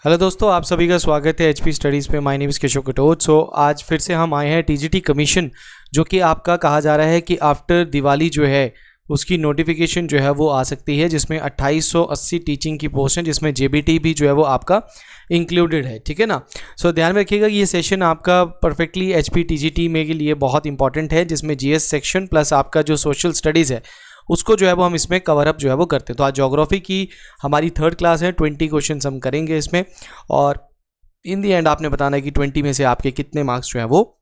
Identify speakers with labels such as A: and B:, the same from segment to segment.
A: Hello दोस्तों, आप सभी का स्वागत है एचपी स्टडीज़ पे। My name is Keshav Katoch. So आज फिर से हम आए हैं टीजीटी कमीशन, जो कि आपका कहा जा रहा है कि आफ्टर दिवाली जो है उसकी नोटिफिकेशन जो है वो आ सकती है, जिसमें 2880 टीचिंग की पोस्ट हैं, जिसमें जेबीटी भी जो है वो आपका इंक्लूडेड है। ठीक है ना। सो ध्यान में रखिएगा, ये सेशन आपका परफेक्टली एचपी टीजीटी में के लिए बहुत इंपॉर्टेंट है, जिसमें जीएस सेक्शन प्लस आपका जो सोशल स्टडीज़ है उसको जो है वो हम इसमें कवर अप जो है वो करते हैं। तो आज ज्योग्राफी की हमारी थर्ड क्लास है, 20 क्वेश्चन हम करेंगे इसमें, और इन दी एंड आपने बताना है कि 20 में से आपके कितने मार्क्स जो है वो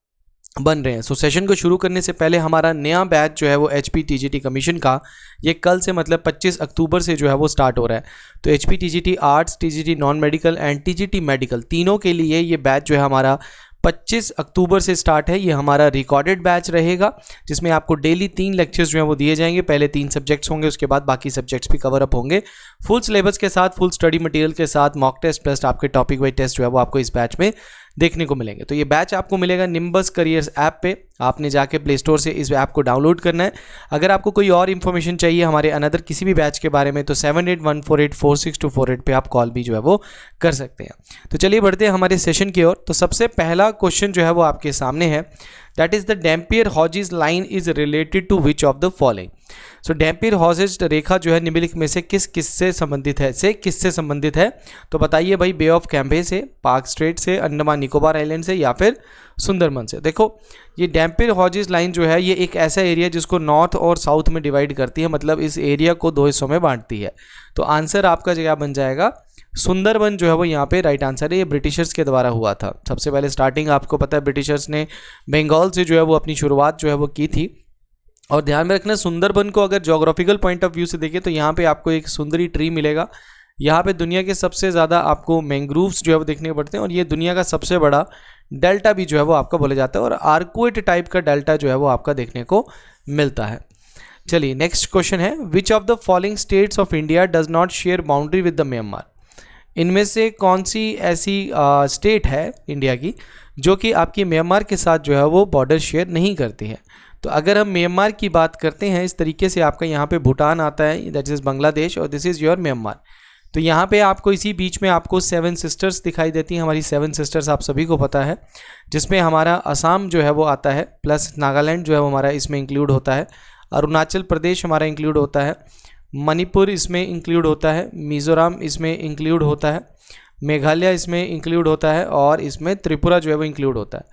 A: बन रहे हैं। सो सेशन को शुरू करने से पहले हमारा नया बैच जो है वो एचपी टीजीटी कमीशन का, ये कल से मतलब 25 अक्टूबर से जो है वो स्टार्ट हो रहा है। तो HP TGT arts, TGT non medical and TGT medical तीनों के लिए ये बैच जो है हमारा 25 अक्टूबर से स्टार्ट है। ये हमारा रिकॉर्डेड बैच रहेगा, जिसमें आपको डेली 3 लेक्चर्स जो हैं वो दिए जाएंगे। पहले 3 सब्जेक्ट्स होंगे, उसके बाद बाकी सब्जेक्ट्स भी कवर अप होंगे, फुल सिलेबस के साथ, फुल स्टडी मटेरियल के साथ, मॉक टेस्ट प्लस आपके टॉपिक वाइज टेस्ट जो है वो आपको इस बैच में देखने को मिलेंगे। तो ये बैच आपको मिलेगा निम्बस करियर्स ऐप पे। आपने जाके प्ले स्टोर से इस ऐप को डाउनलोड करना है। अगर आपको कोई और इन्फॉर्मेशन चाहिए हमारे अनदर किसी भी बैच के बारे में, तो 7814846248 पे आप कॉल भी जो है वो कर सकते हैं। तो चलिए बढ़ते हैं हमारे सेशन की ओर। तो सबसे पहला क्वेश्चन जो है वो आपके सामने है, that is the Dampier Hodges line is related to which of the following. So Dampier Hodges रेखा जो है निम्नलिखित में से किससे संबंधित है। तो बताइए भाई, बे ऑफ कैम्बे से, पार्क स्ट्रेट से, अंडमान निकोबार आइलैंड से, या फिर सुंदरबन से। देखो, ये डैम्पियर हॉजेस लाइन जो है ये एक ऐसा एरिया जिसको नॉर्थ और साउथ में डिवाइड करती है, मतलब इस एरिया को 2 हिस्सों में बांटती है। तो आंसर आपका जगह बन जाएगा सुंदरबन जो है वो यहाँ पे राइट आंसर है। ये ब्रिटिशर्स के द्वारा हुआ था। सबसे पहले स्टार्टिंग आपको पता है ब्रिटिशर्स ने बंगाल से जो है वो अपनी शुरुआत जो है वो की थी। और ध्यान में रखना, सुंदरबन को अगर ज्योग्राफिकल पॉइंट ऑफ व्यू से देखें तो यहाँ पे आपको एक सुंदरी ट्री मिलेगा। यहाँ पे दुनिया के सबसे ज़्यादा आपको मैंग्रोव्स जो है वो देखने को पड़ते हैं, और ये दुनिया का सबसे बड़ा डेल्टा भी जो है वो आपका बोला जाता है, और आर्कुएट टाइप का डेल्टा जो है वो आपका देखने को मिलता है। चलिए नेक्स्ट क्वेश्चन है, which of the following states of India does not share boundary with the Myanmar. इनमें से कौन सी ऐसी स्टेट है इंडिया की जो कि आपकी म्यांमार के साथ जो है वो बॉर्डर शेयर नहीं करती है। तो अगर हम म्यांमार की बात करते हैं, इस तरीके से आपका यहाँ पे भूटान आता है, दैट इज़ बांग्लादेश, और दिस इज़ योर म्यांमार। तो यहाँ पे आपको इसी बीच में आपको 7 सिस्टर्स दिखाई देती हैं। हमारी 7 सिस्टर्स आप सभी को पता है, जिसमें हमारा असम जो है वो आता है, प्लस नागालैंड जो है वो हमारा इसमें इंक्लूड होता है, अरुणाचल प्रदेश हमारा इंक्लूड होता है, मणिपुर इसमें इंक्लूड होता है, मिज़ोरम इसमें इंक्लूड होता है, मेघालय इसमें इंक्लूड होता है, और इसमें त्रिपुरा जो है वो इंक्लूड होता है।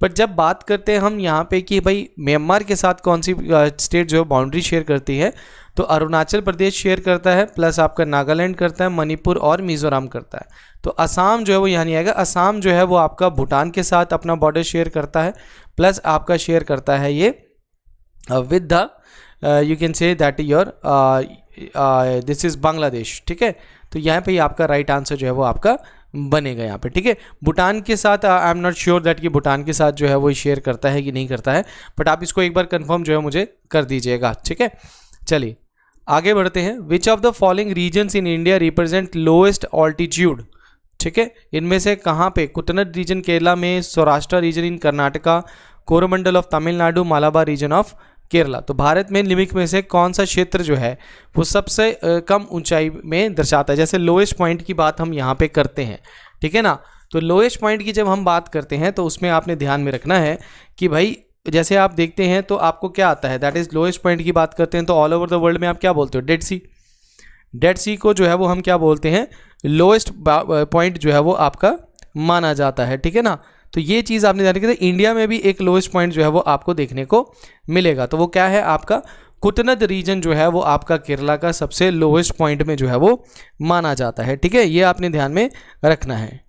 A: बट जब बात करते हैं हम यहाँ पे कि भाई म्यांमार के साथ कौन सी स्टेट जो है बाउंड्री शेयर करती है, तो अरुणाचल प्रदेश शेयर करता है, प्लस आपका नागालैंड करता है, मणिपुर और मिज़ोरम करता है। तो असम जो है वो यहाँ नहीं आएगा। असम जो है वो आपका भूटान के साथ अपना बॉर्डर शेयर करता है, प्लस आपका शेयर करता है ये with the you can say that your this is Bangladesh. ठीक है, तो यहाँ पे आपका राइट आंसर जो है वो आपका बनेगा यहाँ पे। ठीक है, भूटान के साथ I am not sure that कि भूटान के साथ जो है वो शेयर करता है कि नहीं करता है, बट आप इसको एक बार कंफर्म जो है मुझे कर दीजिएगा। ठीक है, चलिए आगे बढ़ते हैं। Which of the following regions in India represent lowest altitude. ठीक है, इनमें से कहाँ पे, कुटनड रीजन केरला में, Saurashtra region in Karnataka, Coromandel of Tamil Nadu, Malabar region of Kerala. तो भारत में निम्नलिखित में से कौन सा क्षेत्र जो है वो सबसे कम ऊंचाई में दर्शाता है। जैसे लोएस्ट पॉइंट की बात हम यहाँ पे करते हैं, ठीक है ना। तो लोएस्ट पॉइंट की जब हम बात करते हैं तो उसमें आपने ध्यान में रखना है कि भाई जैसे आप देखते हैं तो आपको क्या आता है, दैट इज़ लोएस्ट पॉइंट की बात करते हैं तो ऑल ओवर द वर्ल्ड में आप क्या बोलते हो, डेड सी। डेड सी को जो है वो हम क्या बोलते हैं, लोएस्ट पॉइंट जो है वो आपका माना जाता है। ठीक है ना, तो ये चीज़ आपने ध्यान रखी। इंडिया में भी एक लोएस्ट पॉइंट जो है वो आपको देखने को मिलेगा, तो वो क्या है आपका कुटनद रीजन जो है वो आपका केरला का सबसे लोएस्ट पॉइंट में जो है वो माना जाता है। ठीक है, ये आपने ध्यान में रखना है।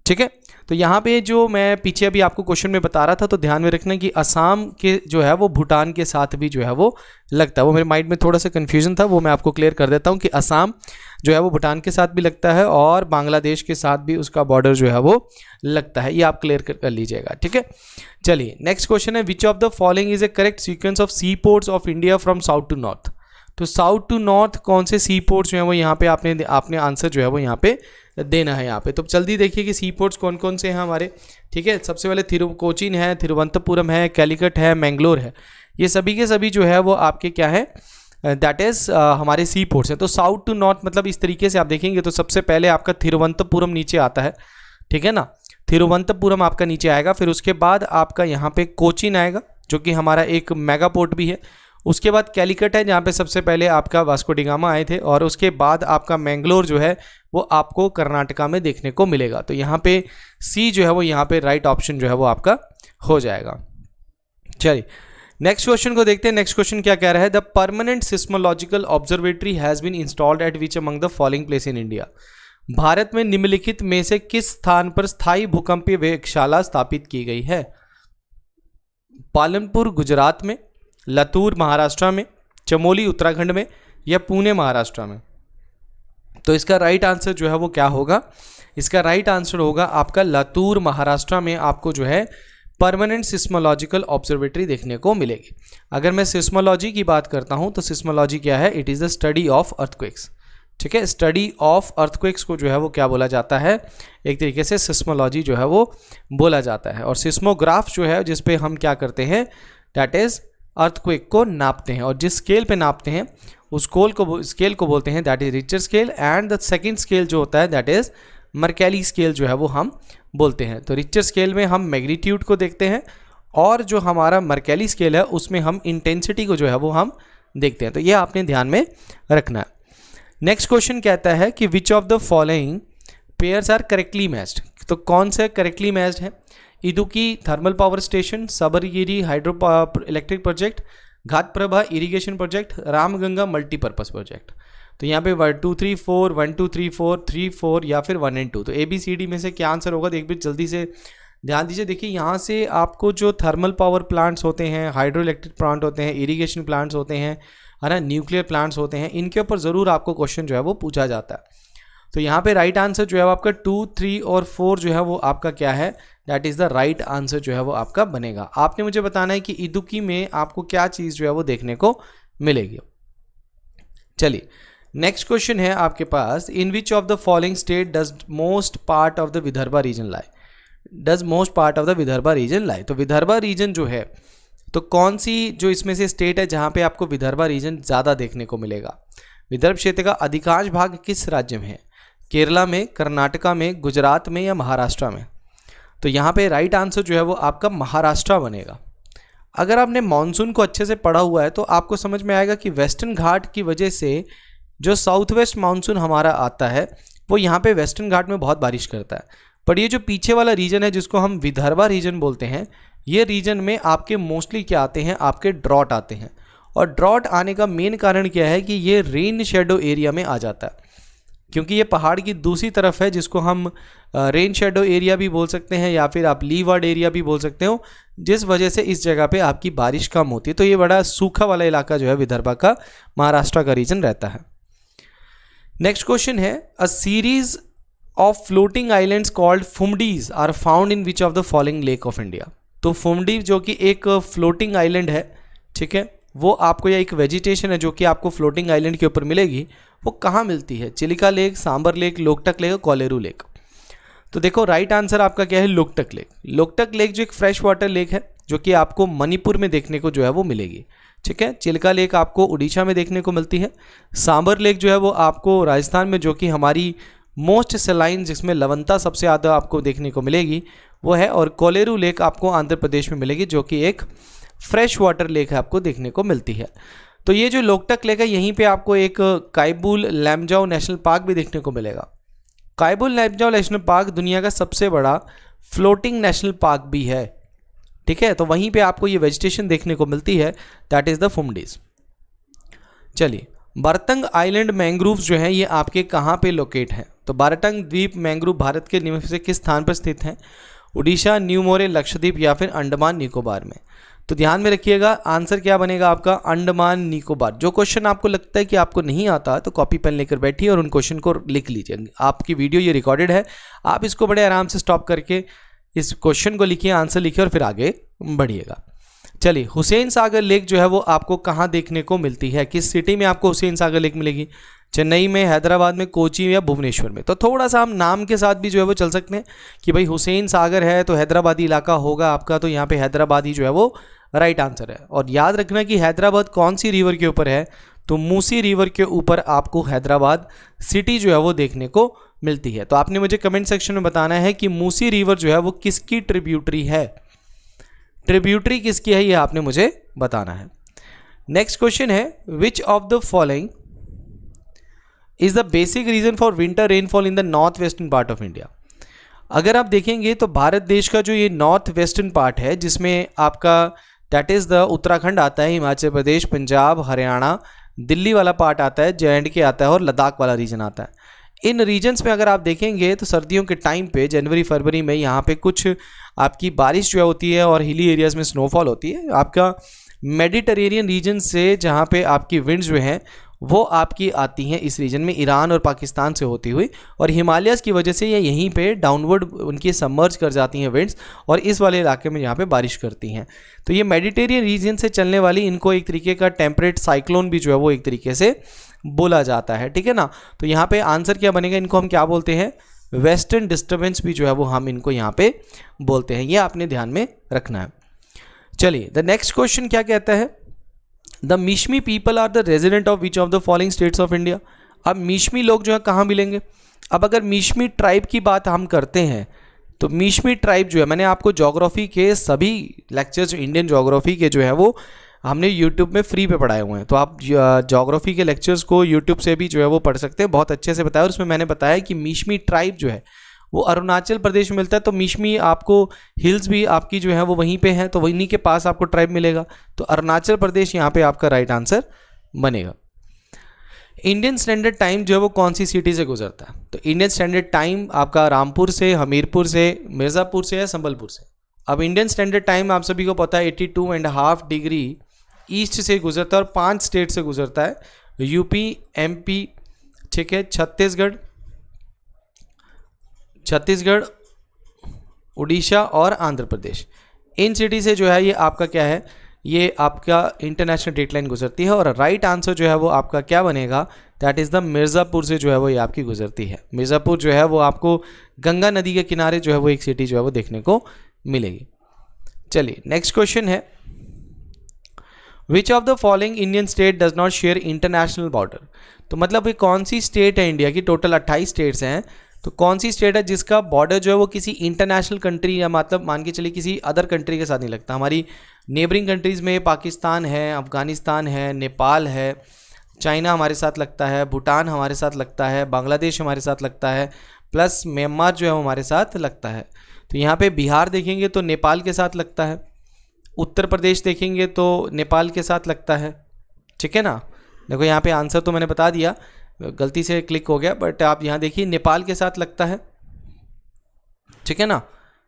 A: ठीक है, तो यहाँ पे जो मैं पीछे अभी आपको क्वेश्चन में बता रहा था, तो ध्यान में रखना कि असम के जो है वो भूटान के साथ भी जो है वो लगता है। वो मेरे माइंड में थोड़ा सा कन्फ्यूजन था, वो मैं आपको क्लियर कर देता हूँ कि असम जो है वो भूटान के साथ भी लगता है और बांग्लादेश के साथ भी उसका बॉर्डर जो है वो लगता है। ये आप क्लियर कर लीजिएगा। ठीक है, चलिए नेक्स्ट क्वेश्चन है, which of the following is a correct sequence of sea ports of India from south to north. तो साउथ टू नॉर्थ कौन से सी पोर्ट्स जो है वो यहाँ पे आपने आंसर जो है वो यहाँ पे देना है यहाँ पे। तो जल्दी देखिए कि सी पोर्ट्स कौन कौन से हैं हमारे। ठीक है, सबसे पहले कोचीन है, तिरुवनंतपुरम है, कैलिकट है, मैंगलोर है। ये सभी के सभी जो है वो आपके क्या है, दैट इज़ हमारे सी पोर्ट्स हैं। तो साउथ टू नॉर्थ मतलब इस तरीके से आप देखेंगे तो सबसे पहले आपका थिरुवनंतपुरम नीचे आता है, ठीक है ना, थिरुवनंतपुरम आपका नीचे आएगा। फिर उसके बाद आपका यहाँ पे कोचीन आएगा जो कि हमारा एक मेगा पोर्ट भी है। उसके बाद कैलिकट है जहाँ पे सबसे पहले आपका वास्को डी गामा आए थे, और उसके बाद आपका मैंगलोर जो है वो आपको कर्नाटका में देखने को मिलेगा। तो यहाँ पे सी जो है वो यहाँ पे राइट ऑप्शन जो है वो आपका हो जाएगा। चलिए नेक्स्ट क्वेश्चन को देखते हैं। नेक्स्ट क्वेश्चन क्या कह रहा है, the permanent seismological observatory has been installed at which among the following place in India. भारत में निम्नलिखित में से किस स्थान पर स्थायी भूकंपीय वेधशाला स्थापित की गई है? पालनपुर गुजरात में, लातूर महाराष्ट्र में, चमोली उत्तराखंड में, या पुणे महाराष्ट्र में। तो इसका राइट आंसर जो है वो क्या होगा? इसका राइट आंसर होगा आपका लातूर महाराष्ट्र में आपको जो है परमानेंट सिस्मोलॉजिकल ऑब्जर्वेटरी देखने को मिलेगी। अगर मैं सिस्मोलॉजी की बात करता हूं तो सिस्मोलॉजी क्या है? It is the study of earthquakes, ठीक है। स्टडी ऑफ अर्थक्वेक्स को जो है वो क्या बोला जाता है? एक तरीके से सिस्मोलॉजी जो है वो बोला जाता है। और सिस्मोग्राफ जो है जिसपे हम क्या करते हैं, दैट इज अर्थक्वेक को नापते हैं, और जिस स्केल पे नापते हैं उस स्केल को बोलते हैं that is Richter scale, and the second scale जो होता है दैट इज मर्कैली स्केल जो है वो हम बोलते हैं। तो रिचर स्केल में हम मैग्नीट्यूड को देखते हैं, और जो हमारा मर्कैली स्केल है उसमें हम इंटेंसिटी को जो है वो हम देखते हैं। तो ये आपने ध्यान में रखना है। नेक्स्ट क्वेश्चन कहता है कि which of the following pairs are correctly matched. तो कौन से करेक्टली मैच्ड है? Idukki thermal power station, Sabarigiri hydro electric project, Ghataprabha irrigation project, Ramganga multipurpose project. तो यहाँ पे 1 2 3 4 1 2 3 4 3 4 या फिर 1 and 2। तो ABCD में से क्या आंसर होगा? एक बार जल्दी से ध्यान दीजिए। देखिए यहाँ से आपको जो थर्मल पावर प्लांट्स होते हैं, हाइड्रो इलेक्ट्रिक प्लांट होते हैं, इरिगेशन प्लांट्स होते हैं, है ना, न्यूक्लियर प्लांट्स होते हैं, इनके ऊपर ज़रूर आपको क्वेश्चन जो है वो पूछा जाता है। तो यहाँ पे राइट आंसर जो है वो आपका 2 3 और 4 जो है वो आपका क्या है? That is the right answer जो है वो आपका बनेगा। आपने मुझे बताना है कि इदुकी में आपको क्या चीज़ जो है वो देखने को मिलेगी। चलिए नेक्स्ट क्वेश्चन है आपके पास, in which of the following state does most part of the Vidarbha region lie. Does most part of the Vidarbha region lie. तो विदर्भा रीजन जो है तो कौन सी जो इसमें से स्टेट है जहाँ पे आपको विदर्भा रीजन ज़्यादा देखने को मिलेगा? विदर्भ क्षेत्र का अधिकांश भाग किस राज्य में है? केरला में, कर्नाटका में, गुजरात में, या महाराष्ट्र में? तो यहाँ पे राइट आंसर जो है वो आपका महाराष्ट्र बनेगा। अगर आपने मानसून को अच्छे से पढ़ा हुआ है तो आपको समझ में आएगा कि वेस्टर्न घाट की वजह से जो साउथ वेस्ट मानसून हमारा आता है वो यहाँ पे वेस्टर्न घाट में बहुत बारिश करता है। पर ये जो पीछे वाला रीजन है जिसको हम विदर्भा रीजन बोलते हैं, ये रीजन में आपके मोस्टली क्या आते हैं? आपके ड्रॉट आते हैं। और ड्रॉट आने का मेन कारण क्या है कि ये रेन शेडो एरिया में आ जाता है, क्योंकि ये पहाड़ की दूसरी तरफ है जिसको हम रेन शेडो एरिया भी बोल सकते हैं या फिर आप लीवार्ड एरिया भी बोल सकते हो, जिस वजह से इस जगह पे आपकी बारिश कम होती है। तो ये बड़ा सूखा वाला इलाका जो है विदर्भा का, महाराष्ट्र का रीजन रहता है। नेक्स्ट क्वेश्चन है, a series of floating islands called phumdis are found in which of the following lake of India. तो फुमडी जो कि एक फ्लोटिंग आइलैंड है, ठीक है, वो आपको या एक वेजिटेशन है जो कि आपको फ्लोटिंग आइलैंड के ऊपर मिलेगी, वो कहाँ मिलती है? Chilika lake, Sambhar lake, Loktak lake और कोलेरू लेक। तो देखो राइट आंसर आपका क्या है? लोकटक लेक। लोकटक लेक जो एक फ्रेश वाटर लेक है जो कि आपको मणिपुर में देखने को जो है वो मिलेगी, ठीक है। चिल्का लेक आपको उड़ीसा में देखने को मिलती है। सांबर लेक जो है वो आपको राजस्थान में, जो कि हमारी मोस्ट सेलाइन जिसमें लवणता सबसे ज़्यादा आपको देखने को मिलेगी वो है, और कोलेरू लेक आपको आंध्र प्रदेश में मिलेगी जो कि एक फ्रेश वाटर लेक है, आपको देखने को मिलती है। तो ये जो लोकटक लेक है यहीं पे आपको एक कायबुल लैमजाओ नेशनल पार्क भी देखने को मिलेगा। कायबुल लैमजाओ नेशनल पार्क दुनिया का सबसे बड़ा फ्लोटिंग नेशनल पार्क भी है, ठीक है। तो वहीं पे आपको ये वेजिटेशन देखने को मिलती है, दैट इज़ द फुमडीज। चलिए, बारतंग आइलैंड मैंग्रोव्स जो हैं ये आपके कहाँ पे लोकेट हैं? तो बारतंग द्वीप मैंग्रोव भारत के निम्न से किस स्थान पर स्थित हैं? उड़ीसा, न्यू मोरे, लक्षद्वीप या फिर अंडमान निकोबार में? तो ध्यान में रखिएगा आंसर क्या बनेगा आपका? अंडमान निकोबार। जो क्वेश्चन आपको लगता है कि आपको नहीं आता तो कॉपी पेन लेकर बैठिए और उन क्वेश्चन को लिख लीजिए। आपकी वीडियो ये रिकॉर्डेड है, आप इसको बड़े आराम से स्टॉप करके इस क्वेश्चन को लिखिए, आंसर लिखिए और फिर आगे बढ़िएगा। चलिए, हुसैन सागर लेक जो है वो आपको कहाँ देखने को मिलती है? किस सिटी में आपको हुसैन सागर लेक मिलेगी? चेन्नई में, हैदराबाद में, कोची या भुवनेश्वर में? तो थोड़ा सा हम नाम के साथ भी जो है वो चल सकते हैं कि भाई हुसैन सागर है तो हैदराबादी इलाका होगा आपका, तो यहाँ पे हैदराबाद ही जो है वो राइट आंसर है। और याद रखना कि हैदराबाद कौन सी रिवर के ऊपर है? तो मूसी रिवर के ऊपर आपको हैदराबाद सिटी जो है वो देखने को मिलती है। तो आपने मुझे कमेंट सेक्शन में बताना है कि मूसी रिवर जो है वो किसकी ट्रिब्यूटरी है, ट्रिब्यूटरी किसकी है, ये आपने मुझे बताना है। नेक्स्ट क्वेश्चन है, which of the following is the basic reason for winter rainfall in the north western part of India. अगर आप देखेंगे तो भारत देश का जो ये नॉर्थ वेस्टर्न पार्ट है, जिसमें आपका दैट इज़ द उत्तराखंड आता है, हिमाचल प्रदेश, पंजाब, हरियाणा, दिल्ली वाला पार्ट आता है, JNK आता है और लद्दाख वाला रीजन आता है। इन रीजन्स में अगर आप देखेंगे तो सर्दियों के टाइम पे जनवरी फरवरी में यहाँ पे कुछ आपकी बारिश जो होती है और हिली एरियाज़ में स्नोफॉल होती है। आपका मेडिटेरेनियन रीजन से जहाँ पे आपकी विंड्स जो हैं वो आपकी आती हैं इस रीजन में, ईरान और पाकिस्तान से होती हुई, और हिमालयस की वजह से ये यहीं पे डाउनवर्ड उनकी सबमर्ज कर जाती हैं विंड्स और इस वाले इलाके में यहाँ पे बारिश करती हैं। तो ये मेडिटेरियन रीजन से चलने वाली, इनको एक तरीके का टेम्परेट साइक्लोन भी जो है वो एक तरीके से बोला जाता है, ठीक है ना। तो यहाँ पे आंसर क्या बनेगा, इनको हम क्या बोलते हैं, वेस्टर्न डिस्टर्बेंस भी जो है वो हम इनको यहाँ पे बोलते हैं। ये आपने ध्यान में रखना है। चलिए द नेक्स्ट क्वेश्चन क्या कहता है, the Mishmi people are the resident of which of the following states of India. अब मिशमी लोग जो है कहाँ मिलेंगे। अब अगर मिशमी ट्राइब की बात हम करते हैं तो मिशमी ट्राइब जो है, मैंने आपको ज्योग्राफी के सभी लेक्चर्स इंडियन ज्योग्राफी के जो है वो हमने यूट्यूब में फ्री पे पढ़ाए हुए हैं, तो आप ज्योग्राफी के लेक्चर्स को यूट्यूब से भी जो है वो पढ़ सकते हैं, बहुत अच्छे से बताया। और उसमें मैंने बताया कि मिशमी ट्राइब जो है वो अरुणाचल प्रदेश में मिलता है। तो मिशमी आपको हिल्स भी आपकी जो है वो वहीं पे हैं, तो वहीं के पास आपको ट्राइब मिलेगा, तो अरुणाचल प्रदेश यहाँ पे आपका राइट आंसर बनेगा। इंडियन स्टैंडर्ड टाइम जो है वो कौन सी सिटी से गुजरता है, तो इंडियन स्टैंडर्ड टाइम आपका रामपुर से, हमीरपुर से, मिर्ज़ापुर से या संबलपुर से। अब इंडियन स्टैंडर्ड टाइम आप सभी को पता है 82.5 डिग्री ईस्ट से गुजरता है और 5 स्टेट से गुजरता है, यूपी, MP, ठीक है, छत्तीसगढ़, उड़ीसा और आंध्र प्रदेश। इन सिटी से जो है ये आपका क्या है, ये आपका इंटरनेशनल डेट लाइन गुजरती है। और राइट आंसर जो है वो आपका क्या बनेगा, दैट इज़ द मिर्ज़ापुर से जो है वो ये आपकी गुजरती है। मिर्ज़ापुर जो है वो आपको गंगा नदी के किनारे जो है वो एक सिटी जो है वो देखने को मिलेगी। चलिए नेक्स्ट क्वेश्चन है, which of the following Indian state does not share international border. तो मतलब ये कौन सी स्टेट है इंडिया की, टोटल 28 स्टेट्स हैं, तो कौन सी स्टेट है जिसका बॉर्डर जो है वो किसी इंटरनेशनल कंट्री या मतलब मान के चलिए किसी अदर कंट्री के साथ नहीं लगता। हमारी नेबरिंग कंट्रीज़ में पाकिस्तान है, अफ़गानिस्तान है, नेपाल है, चाइना हमारे साथ लगता है, भूटान हमारे साथ लगता है, बांग्लादेश हमारे साथ लगता है, प्लस म्यांमार जो है वो हमारे साथ लगता है। तो यहाँ पे बिहार देखेंगे तो नेपाल के साथ लगता है, उत्तर प्रदेश देखेंगे तो नेपाल के साथ लगता है, ठीक है ना। देखो यहाँ पे आंसर तो मैंने बता दिया, गलती से क्लिक हो गया, बट आप यहाँ देखिए नेपाल के साथ लगता है, ठीक है ना।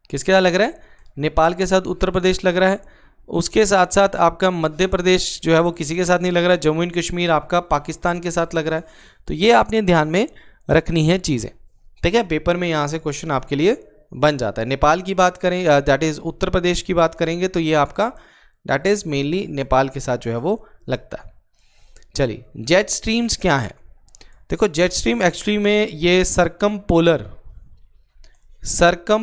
A: किसके साथ लग रहा है, नेपाल के साथ उत्तर प्रदेश लग रहा है। उसके साथ साथ आपका मध्य प्रदेश जो है वो किसी के साथ नहीं लग रहा है, जम्मू एंड कश्मीर आपका पाकिस्तान के साथ लग रहा है। तो ये आपने ध्यान में रखनी है चीज़ें, ठीक है। पेपर में यहाँ से क्वेश्चन आपके लिए बन जाता है। नेपाल की बात करें, दैट इज़ उत्तर प्रदेश की बात करेंगे तो ये आपका दैट इज़ मेनली नेपाल के साथ जो है वो लगता है। चलिए जेट स्ट्रीम्स क्या है, देखो जेट स्ट्रीम एक्चुअली में ये सरकम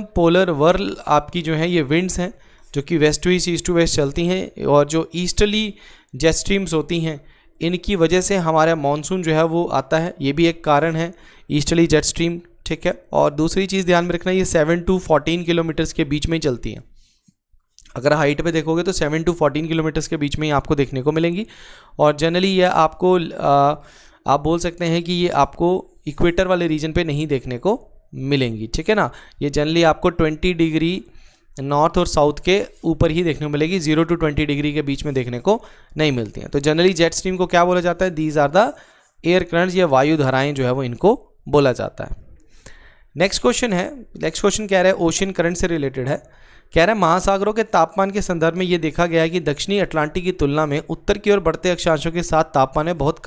A: पोलर वर्ल आपकी जो है ये विंड्स हैं जो कि west to east to west चलती हैं, और जो ईस्टर्ली जेट स्ट्रीम्स होती हैं इनकी वजह से हमारा मानसून जो है वो आता है, ये भी एक कारण है ईस्टर्ली जेट स्ट्रीम, ठीक है। और दूसरी चीज़ ध्यान में रखना, ये 7 to 14 किलोमीटर्स के बीच में ही चलती हैं। अगर हाइट पे देखोगे तो 7 to 14 किलोमीटर्स के बीच में ही आपको देखने को मिलेंगी, और जनरली ये आपको आप बोल सकते हैं कि ये आपको इक्वेटर वाले रीजन पे नहीं देखने को मिलेंगी, ठीक है ना। ये जनरली आपको 20 डिग्री नॉर्थ और साउथ के ऊपर ही देखने को मिलेगी, 0 to 20 डिग्री के बीच में देखने को नहीं मिलती हैं। तो जनरली जेट स्ट्रीम को क्या बोला जाता है, these are the air currents या वायु धाराएं जो है वो इनको बोला जाता है। नेक्स्ट क्वेश्चन कह रहा है ओशन करंट से रिलेटेड है, कह रहा है महासागरों के तापमान के संदर्भ में ये देखा गया है कि दक्षिणी अटलांटिक की तुलना में उत्तर की ओर बढ़ते अक्षांशों के साथ तापमान में बहुत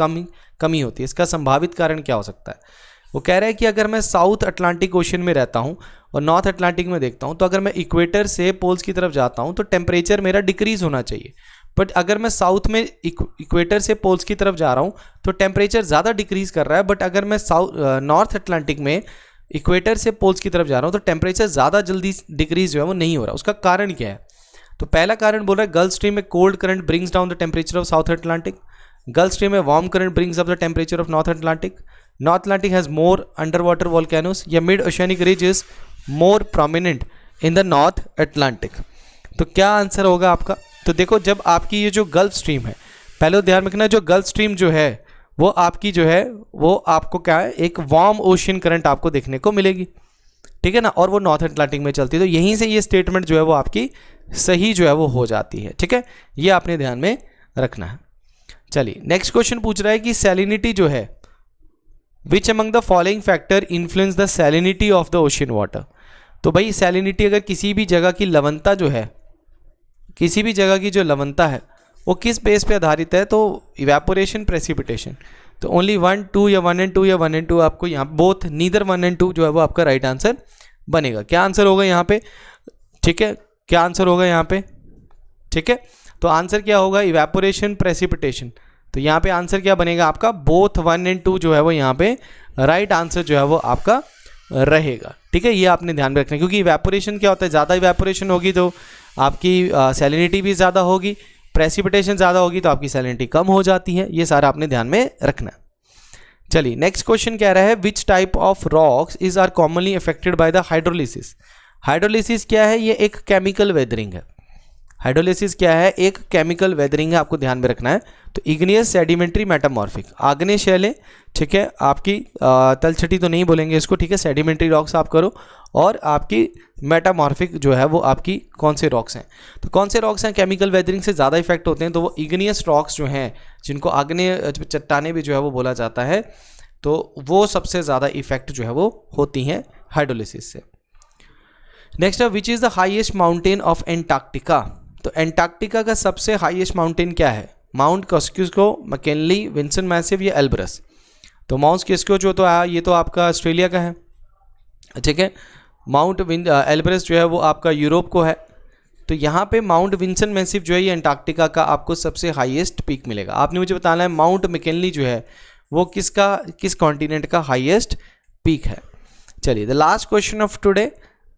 A: कमी होती है। इसका संभावित कारण क्या हो सकता है। वो कह रहा है कि अगर मैं साउथ अटलांटिक ओशन में रहता हूँ और नॉर्थ अटलांटिक में देखता हूँ, तो अगर मैं इक्वेटर से पोल्स की तरफ जाता हूँ तो टेम्परेचर मेरा डिक्रीज होना चाहिए, बट अगर मैं साउथ में इक्वेटर से पोल्स की तरफ जा रहा हूँ तो टेम्परेचर ज़्यादा डिक्रीज कर रहा है, बट अगर मैं नॉर्थ अटलांटिक में इक्वेटर से पोल्स की तरफ जा रहा हूँ तो टेम्परेचर ज़्यादा जल्दी डिक्रीज जो है वो नहीं हो रहा। उसका कारण क्या है, तो पहला कारण बोल रहा है गल्फ स्ट्रीम में cold current brings down the temperature of South Atlantic. Gulf Stream में warm current brings up the temperature of North Atlantic, North Atlantic has more under water volcanoes, या mid oceanic ridge is more prominent in the North Atlantic. तो क्या answer होगा आपका? तो देखो, जब आपकी ये जो गल्फ स्ट्रीम है, पहले ध्यान रखना, जो गल्फ स्ट्रीम जो है वो आपकी जो है वो आपको क्या है, एक वार्म ओशियन करंट आपको देखने को मिलेगी, ठीक है ना, और वो नॉर्थ अटलांटिक में चलती है। तो यहीं से ये स्टेटमेंट जो है वो आपकी सही जो है वो हो जाती है, ठीक है, ये आपने ध्यान में रखना है। चलिए नेक्स्ट क्वेश्चन पूछ रहा है कि सैलिनिटी जो है, विच among the following factor influence the salinity of the ocean water. तो भाई सैलिनिटी, अगर किसी भी जगह की लवणता जो है, किसी भी जगह की जो लवणता है वो किस बेस पे आधारित है, तो इवेपोरेशन, प्रेसिपिटेशन। तो ओनली 1 2 या 1 and 2 या 1 and 2 आपको यहाँ बोथ, नीदर 1 and 2 जो है वो आपका राइट आंसर बनेगा। क्या आंसर होगा यहाँ पे? ठीक है, क्या आंसर होगा यहाँ पे? ठीक है, तो आंसर क्या होगा? Evaporation, precipitation. तो यहाँ पे आंसर क्या बनेगा आपका? बोथ 1 and 2 जो है वो यहाँ पे राइट आंसर जो है वो आपका रहेगा, ठीक है, ये आपने ध्यान में रखना है। क्योंकि इवेपोरेशन क्या होता है, ज़्यादा इवेपोरेशन होगी तो आपकी सैलिनिटी भी ज़्यादा होगी, प्रेसिपिटेशन ज़्यादा होगी तो आपकी सैलिनिटी कम हो जाती है, ये सारा आपने ध्यान में रखना है। चलिए नेक्स्ट क्वेश्चन कह रहा है, which type of rocks is are commonly affected by the hydrolysis. Hydrolysis क्या है? ये एक केमिकल वेदरिंग है। हाइड्रोलिसिस क्या है? एक केमिकल वेदरिंग है, आपको ध्यान में रखना है। तो इग्नियस, सेडिमेंट्री, मेटामॉर्फिक, आग्नेय शैलें, ठीक है, आपकी तलछटी तो नहीं बोलेंगे इसको, ठीक है, सेडिमेंट्री रॉक्स आप करो, और आपकी मेटामॉर्फिक जो है वो आपकी कौन से रॉक्स हैं। तो कौन से रॉक्स हैं केमिकल वेदरिंग से ज़्यादा इफेक्ट होते हैं? तो वो इग्नियस रॉक्स जो हैं, जिनको आग्नेय चट्टाने भी जो है वो बोला जाता है, तो वो सबसे ज़्यादा इफेक्ट जो है वो होती हैं हाइड्रोलिसिस से। नेक्स्ट है, which is the highest mountain of Antarctica. तो एंटार्क्टिका का सबसे हाईएस्ट माउंटेन क्या है? माउंट कॉस्किस्को, मैकिनली, विंसन मैसिव या एल्ब्रस। तो माउंट किस्को जो तो ये तो आपका ऑस्ट्रेलिया का है, ठीक है, माउंट एल्ब्रस जो है वो आपका यूरोप को है। तो यहाँ पे माउंट विंसन मैसिव जो है ये एंटार्क्टिका का आपको सबसे हाईएस्ट पीक मिलेगा। आपने मुझे बताना है माउंट मैकिनली जो है वो किस कॉन्टिनेंट का हाईएस्ट पीक है। चलिए the last question of today,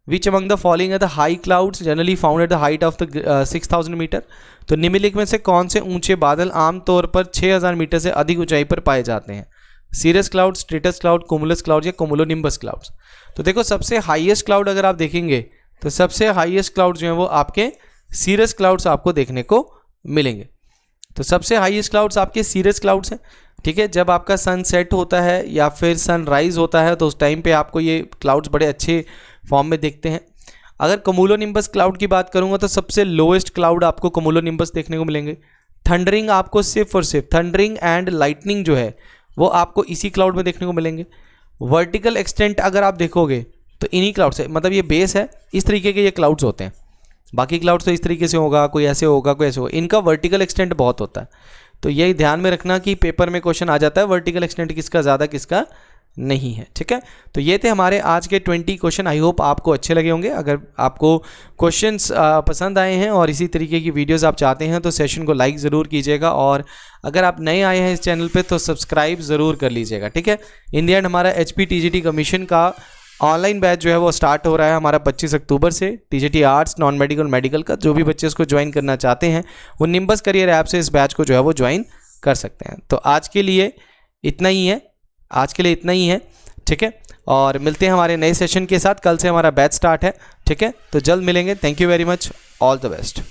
A: which among the following are the high clouds generally found at the height of the 6000 metre. तो निम्नलिखित में से कौन से ऊंचे बादल आमतौर पर 6000 मीटर से अधिक ऊंचाई पर पाए जाते हैं? सीरस क्लाउड, स्ट्रेटस क्लाउड, कोमुलस क्लाउड या कोमुलोनिम्बस क्लाउड्स। तो देखो, सबसे हाईएस्ट क्लाउड अगर आप देखेंगे तो सबसे हाईएस्ट क्लाउड जो है वो आपके सीरस क्लाउड्स आपको देखने को मिलेंगे। तो सबसे हाईएस्ट क्लाउड्स आपके सीरस क्लाउड्स हैं, ठीक है। जब आपका सन सेट होता है या फिर सनराइज होता है तो उस टाइम पे आपको ये क्लाउड्स बड़े अच्छे फॉर्म में दिखते हैं। अगर कोमुलोनिम्बस क्लाउड की बात करूंगा तो सबसे लोएस्ट क्लाउड आपको कोमुलोनिम्बस देखने को मिलेंगे। थंडरिंग आपको सिर्फ और सिर्फ थंडरिंग एंड लाइटनिंग जो है वो आपको इसी क्लाउड में देखने को मिलेंगे। वर्टिकल एक्सटेंट अगर आप देखोगे तो इन्हीं क्लाउड से, मतलब ये बेस है, इस तरीके के ये क्लाउड्स होते हैं। बाकी क्लाउड्स तो इस तरीके से होगा, कोई ऐसे होगा, कोई ऐसे होगा, इनका वर्टिकल एक्सटेंट बहुत होता है। तो यही ध्यान में रखना कि पेपर में क्वेश्चन आ जाता है वर्टिकल एक्सटेंट किसका ज़्यादा किसका नहीं है, ठीक है। तो ये थे हमारे आज के 20 क्वेश्चन। आई होप आपको अच्छे लगे होंगे। अगर आपको क्वेश्चंस पसंद आए हैं और इसी तरीके की वीडियोस आप चाहते हैं तो सेशन को लाइक ज़रूर कीजिएगा, और अगर आप नए आए हैं इस चैनल पे तो सब्सक्राइब ज़रूर कर लीजिएगा, ठीक है। इन द एंड हमारा HP TGT कमीशन का ऑनलाइन बैच जो है वो स्टार्ट हो रहा है हमारा 25 अक्टूबर से। TGT arts, non medical, medical का जो भी बच्चे इसको ज्वाइन करना चाहते हैं वो निम्बस करियर ऐप से इस बैच को जो है वो ज्वाइन कर सकते हैं। तो आज के लिए इतना ही है, ठीक है, और मिलते हैं हमारे नए सेशन के साथ। कल से हमारा बैच स्टार्ट है, ठीक है। तो जल्द मिलेंगे। Thank you very much, all the best.